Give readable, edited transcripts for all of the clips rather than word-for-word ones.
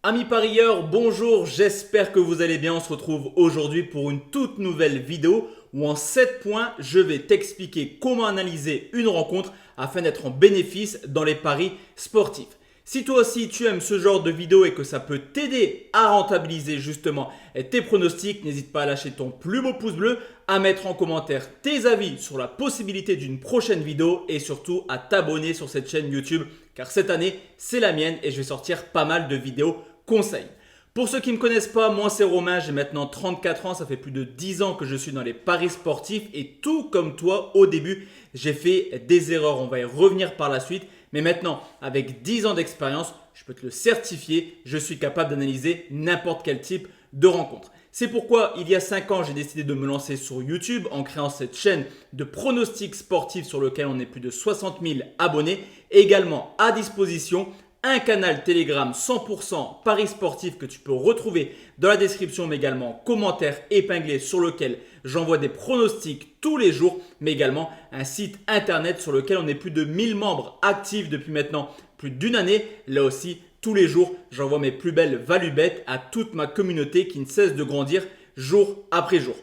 Amis parieurs, bonjour, j'espère que vous allez bien. On se retrouve aujourd'hui pour une toute nouvelle vidéo où en 7 points, je vais t'expliquer comment analyser une rencontre afin d'être en bénéfice dans les paris sportifs. Si toi aussi tu aimes ce genre de vidéo et que ça peut t'aider à rentabiliser justement tes pronostics, n'hésite pas à lâcher ton plus beau pouce bleu, à mettre en commentaire tes avis sur la possibilité d'une prochaine vidéo et surtout à t'abonner sur cette chaîne YouTube car cette année c'est la mienne et je vais sortir pas mal de vidéos conseils. Pour ceux qui ne me connaissent pas, moi c'est Romain, j'ai maintenant 34 ans, ça fait plus de 10 ans que je suis dans les paris sportifs et tout comme toi au début, j'ai fait des erreurs, on va y revenir par la suite. Mais maintenant, avec 10 ans d'expérience, je peux te le certifier, je suis capable d'analyser n'importe quel type de rencontre. C'est pourquoi il y a 5 ans, j'ai décidé de me lancer sur YouTube en créant cette chaîne de pronostics sportifs sur lequel on est plus de 60 000 abonnés. Également à disposition, un canal Telegram 100% paris sportifs que tu peux retrouver dans la description, mais également en commentaire épinglé sur lequel j'envoie des pronostics tous les jours, mais également un site internet sur lequel on est plus de 1000 membres actifs depuis maintenant plus d'une année. Là aussi, tous les jours, j'envoie mes plus belles value bets à toute ma communauté qui ne cesse de grandir jour après jour.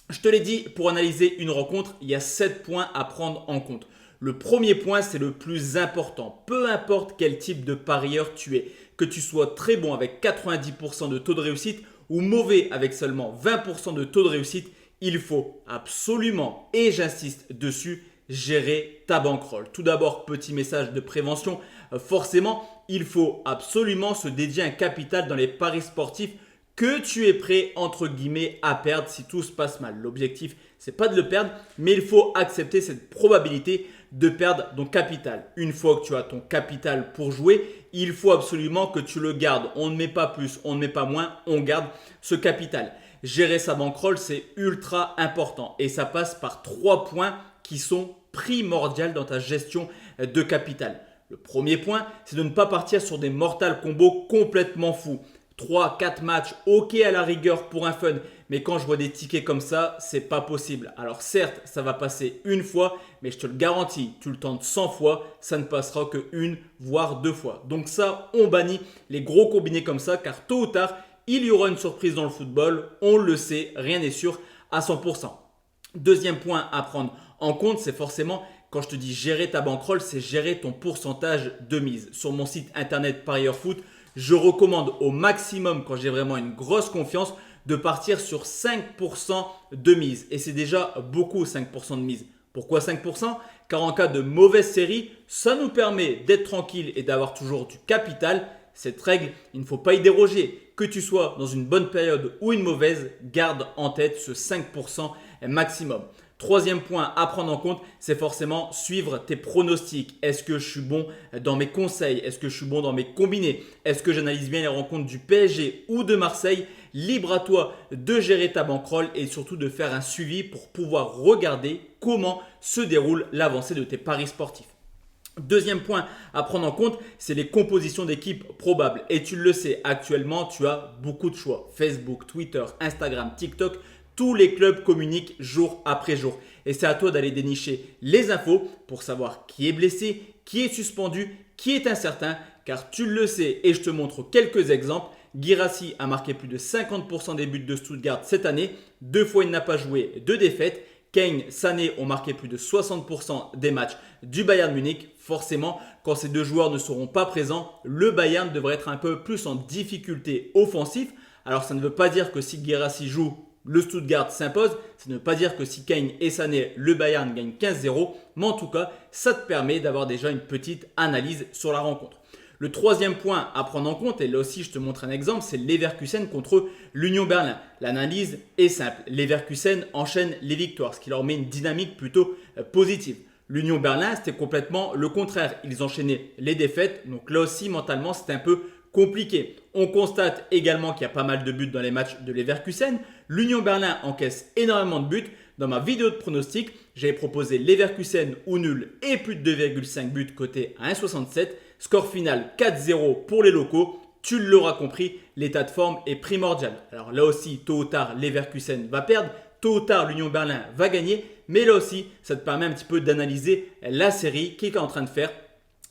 Je te l'ai dit, pour analyser une rencontre, il y a 7 points à prendre en compte. Le premier point, c'est le plus important. Peu importe quel type de parieur tu es, que tu sois très bon avec 90% de taux de réussite ou mauvais avec seulement 20% de taux de réussite, il faut absolument, et j'insiste dessus, gérer ta bankroll. Tout d'abord, petit message de prévention, forcément, il faut absolument se dédier un capital dans les paris sportifs que tu es prêt entre guillemets à perdre si tout se passe mal. L'objectif, c'est pas de le perdre, mais il faut accepter cette probabilité de perdre ton capital. Une fois que tu as ton capital pour jouer, il faut absolument que tu le gardes. On ne met pas plus, on ne met pas moins, on garde ce capital. Gérer sa bankroll, c'est ultra important et ça passe par 3 points qui sont primordiaux dans ta gestion de capital. Le premier point, c'est de ne pas partir sur des mortal combos complètement fous. 3-4 matchs, ok à la rigueur pour un fun, mais quand je vois des tickets comme ça, c'est pas possible. Alors certes, ça va passer une fois, mais je te le garantis, tu le tentes 100 fois, ça ne passera que une, voire 2 fois. Donc ça, on bannit les gros combinés comme ça, car tôt ou tard, il y aura une surprise dans le football, on le sait, rien n'est sûr à 100%. Deuxième point à prendre en compte, c'est forcément, quand je te dis gérer ta bankroll, c'est gérer ton pourcentage de mise. Sur mon site internet Parieur Foot, je recommande au maximum, quand j'ai vraiment une grosse confiance, de partir sur 5% de mise. Et c'est déjà beaucoup 5% de mise. Pourquoi 5%? Car en cas de mauvaise série, ça nous permet d'être tranquille et d'avoir toujours du capital. Cette règle, il ne faut pas y déroger. Que tu sois dans une bonne période ou une mauvaise, garde en tête ce 5% maximum. Troisième point à prendre en compte, c'est forcément suivre tes pronostics. Est-ce que je suis bon dans mes conseils? Est-ce que je suis bon dans mes combinés? Est-ce que j'analyse bien les rencontres du PSG ou de Marseille? Libre à toi de gérer ta bankroll et surtout de faire un suivi pour pouvoir regarder comment se déroule l'avancée de tes paris sportifs. Deuxième point à prendre en compte, c'est les compositions d'équipes probables. Et tu le sais, actuellement, tu as beaucoup de choix. Facebook, Twitter, Instagram, TikTok. Tous les clubs communiquent jour après jour. Et c'est à toi d'aller dénicher les infos pour savoir qui est blessé, qui est suspendu, qui est incertain. Car tu le sais et je te montre quelques exemples. Guirassy a marqué plus de 50% des buts de Stuttgart cette année. 2 fois il n'a pas joué, 2 défaites. Kane, Sané ont marqué plus de 60% des matchs du Bayern Munich. Forcément, quand ces deux joueurs ne seront pas présents, le Bayern devrait être un peu plus en difficulté offensive. Alors ça ne veut pas dire que si Guirassy joue, le Stuttgart s'impose. Ça ne veut pas dire que si Kane et Sané, le Bayern gagne 15-0. Mais en tout cas, ça te permet d'avoir déjà une petite analyse sur la rencontre. Le troisième point à prendre en compte, et là aussi je te montre un exemple, c'est Leverkusen contre l'Union Berlin. L'analyse est simple. Leverkusen enchaîne les victoires, ce qui leur met une dynamique plutôt positive. L'Union Berlin, c'était complètement le contraire. Ils enchaînaient les défaites, donc là aussi mentalement c'était un peu compliqué. On constate également qu'il y a pas mal de buts dans les matchs de Leverkusen. L'Union Berlin encaisse énormément de buts. Dans ma vidéo de pronostic, j'avais proposé Leverkusen ou nul et plus de 2,5 buts coté à 1,67. Score final 4-0 pour les locaux. Tu l'auras compris, l'état de forme est primordial. Alors là aussi, tôt ou tard, Leverkusen va perdre. Tôt ou tard, l'Union Berlin va gagner. Mais là aussi, ça te permet un petit peu d'analyser la série qu'est en train de faire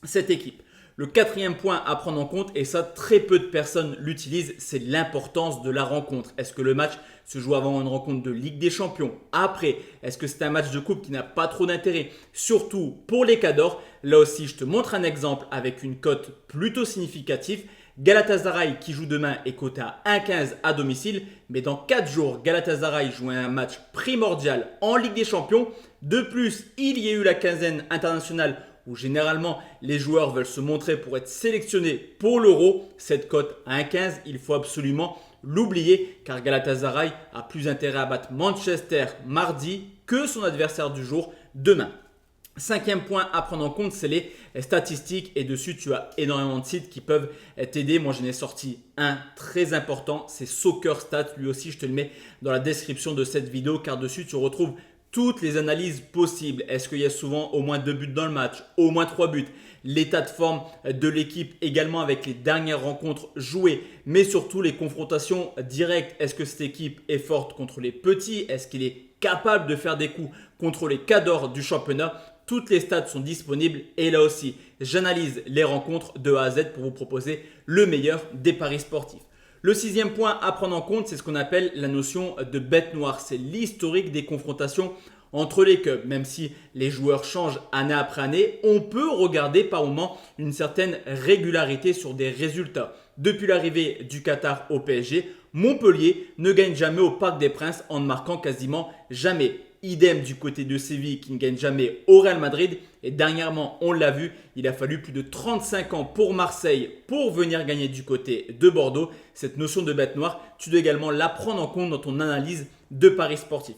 cette équipe. Le quatrième point à prendre en compte, et ça très peu de personnes l'utilisent, c'est l'importance de la rencontre. Est-ce que le match se joue avant une rencontre de Ligue des Champions? Après, est-ce que c'est un match de coupe qui n'a pas trop d'intérêt? Surtout pour les cadors, là aussi je te montre un exemple avec une cote plutôt significative. Galatasaray qui joue demain est coté à 1,15 à domicile, mais dans 4 jours, Galatasaray joue un match primordial en Ligue des Champions. De plus, il y a eu la quinzaine internationale où généralement les joueurs veulent se montrer pour être sélectionnés pour l'Euro. Cette cote à 1,15, il faut absolument l'oublier car Galatasaray a plus intérêt à battre Manchester mardi que son adversaire du jour demain. Cinquième point à prendre en compte, c'est les statistiques et dessus tu as énormément de sites qui peuvent t'aider. Moi j'en ai sorti un très important, c'est Soccer Stats. Lui aussi je te le mets dans la description de cette vidéo car dessus tu retrouves toutes les analyses possibles. Est-ce qu'il y a souvent au moins 2 buts dans le match, au moins 3 buts, l'état de forme de l'équipe également avec les dernières rencontres jouées, mais surtout les confrontations directes. Est-ce que cette équipe est forte contre les petits? Est-ce qu'il est capable de faire des coups contre les cadors du championnat? Toutes les stats sont disponibles et là aussi, j'analyse les rencontres de A à Z pour vous proposer le meilleur des paris sportifs. Le sixième point à prendre en compte, c'est ce qu'on appelle la notion de bête noire. C'est l'historique des confrontations entre les clubs. Même si les joueurs changent année après année, on peut regarder par moment une certaine régularité sur des résultats. Depuis l'arrivée du Qatar au PSG, Montpellier ne gagne jamais au Parc des Princes en ne marquant quasiment jamais. Idem du côté de Séville qui ne gagne jamais au Real Madrid. Et dernièrement, on l'a vu, il a fallu plus de 35 ans pour Marseille pour venir gagner du côté de Bordeaux. Cette notion de bête noire, tu dois également la prendre en compte dans ton analyse de paris sportifs.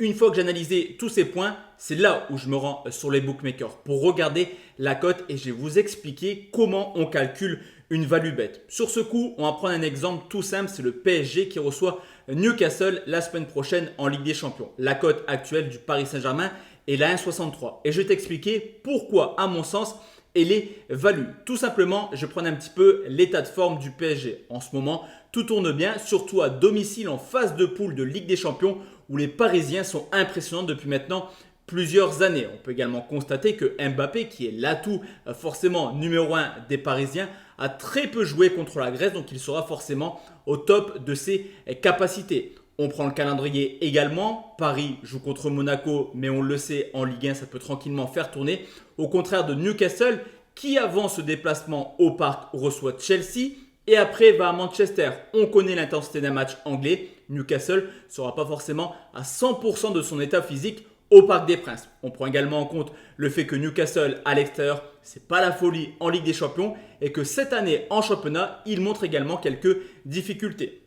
Une fois que j'ai analysé tous ces points, c'est là où je me rends sur les bookmakers pour regarder la cote et je vais vous expliquer comment on calcule une value bet. Sur ce coup, on va prendre un exemple tout simple, c'est le PSG qui reçoit Newcastle la semaine prochaine en Ligue des Champions. La cote actuelle du Paris Saint-Germain est la 1,63 et je vais t'expliquer pourquoi, à mon sens, elle est value. Tout simplement, je prends un petit peu l'état de forme du PSG. En ce moment, tout tourne bien, surtout à domicile en phase de poule de Ligue des Champions où les Parisiens sont impressionnants depuis maintenant plusieurs années. On peut également constater que Mbappé, qui est l'atout forcément numéro 1 des Parisiens, a très peu joué contre la Grèce, donc il sera forcément au top de ses capacités. On prend le calendrier également. Paris joue contre Monaco, mais on le sait, en Ligue 1, ça peut tranquillement faire tourner. Au contraire de Newcastle, qui avant ce déplacement au parc reçoit Chelsea et après va à Manchester. On connaît l'intensité d'un match anglais. Newcastle ne sera pas forcément à 100% de son état physique au Parc des Princes. On prend également en compte le fait que Newcastle à l'extérieur, c'est pas la folie en Ligue des Champions et que cette année en championnat, il montre également quelques difficultés.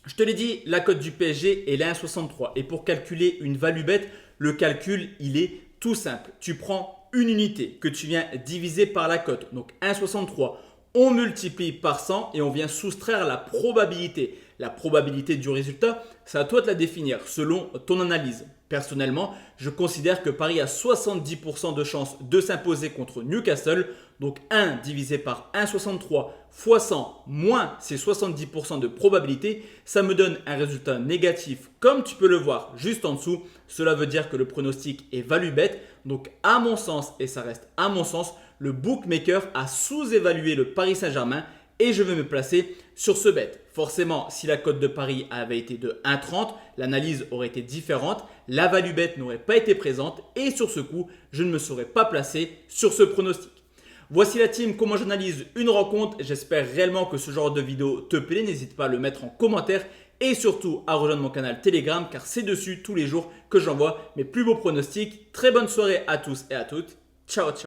Je te l'ai dit, la cote du PSG est la 1,63 et pour calculer une value bet, le calcul il est tout simple. Tu prends une unité que tu viens diviser par la cote, donc 1,63. On multiplie par 100 et on vient soustraire la probabilité. La probabilité du résultat, c'est à toi de la définir selon ton analyse. Personnellement, je considère que Paris a 70% de chances de s'imposer contre Newcastle. Donc 1 divisé par 1,63 fois 100 moins ces 70% de probabilité, ça me donne un résultat négatif comme tu peux le voir juste en dessous. Cela veut dire que le pronostic est value bet. Donc à mon sens, et ça reste à mon sens, le bookmaker a sous-évalué le Paris Saint-Germain et je vais me placer sur ce bet. Forcément, si la cote de Paris avait été de 1,30, l'analyse aurait été différente, la value bet n'aurait pas été présente et sur ce coup, je ne me serais pas placé sur ce pronostic. Voici la team, comment j'analyse une rencontre. J'espère réellement que ce genre de vidéo te plaît. N'hésite pas à le mettre en commentaire et surtout à rejoindre mon canal Telegram car c'est dessus tous les jours que j'envoie mes plus beaux pronostics. Très bonne soirée à tous et à toutes. Ciao, ciao.